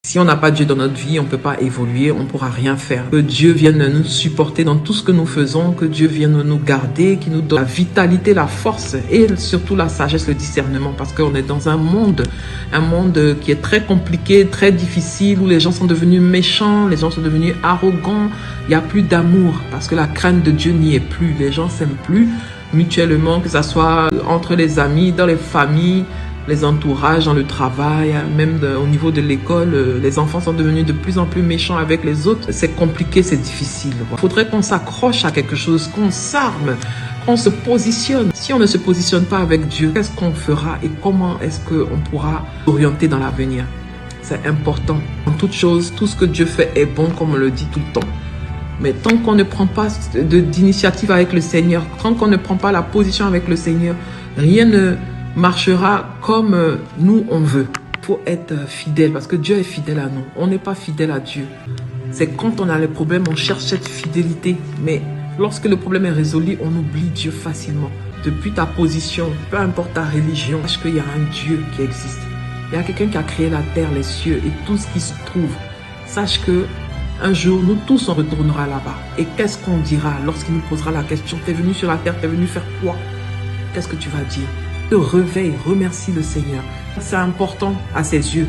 Si on n'a pas Dieu dans notre vie, on ne peut pas évoluer, on ne pourra rien faire. Que Dieu vienne nous supporter dans tout ce que nous faisons, que Dieu vienne nous garder, qu'il nous donne la vitalité, la force et surtout la sagesse, le discernement. Parce qu'on est dans un monde qui est très compliqué, très difficile, où les gens sont devenus méchants, les gens sont devenus arrogants. Il n'y a plus d'amour parce que la crainte de Dieu n'y est plus. Les gens ne s'aiment plus mutuellement, que ce soit entre les amis, dans les familles, les entourages, dans le travail, même au niveau de l'école, les enfants sont devenus de plus en plus méchants avec les autres. C'est compliqué, c'est difficile. Il faudrait qu'on s'accroche à quelque chose, qu'on s'arme, qu'on se positionne. Si on ne se positionne pas avec Dieu, qu'est-ce qu'on fera et comment est-ce qu'on pourra s'orienter dans l'avenir? C'est important. En toute chose, tout ce que Dieu fait est bon, comme on le dit tout le temps. Mais tant qu'on ne prend pas d'initiative avec le Seigneur, tant qu'on ne prend pas la position avec le Seigneur, rien ne marchera comme nous on veut. Il faut être fidèle parce que Dieu est fidèle à nous. On n'est pas fidèle à Dieu. C'est quand on a les problèmes, on cherche cette fidélité. Mais lorsque le problème est résolu, on oublie Dieu facilement. Depuis ta position, peu importe ta religion, sache qu'il y a un Dieu qui existe. Il y a quelqu'un qui a créé la terre, les cieux et tout ce qui se trouve. Sache que un jour, nous tous on retournera là-bas. Et qu'est-ce qu'on dira lorsqu'il nous posera la question? T'es venu sur la terre, t'es venu faire quoi? Qu'est-ce que tu vas dire? Te réveille, remercie le Seigneur. C'est important à ses yeux.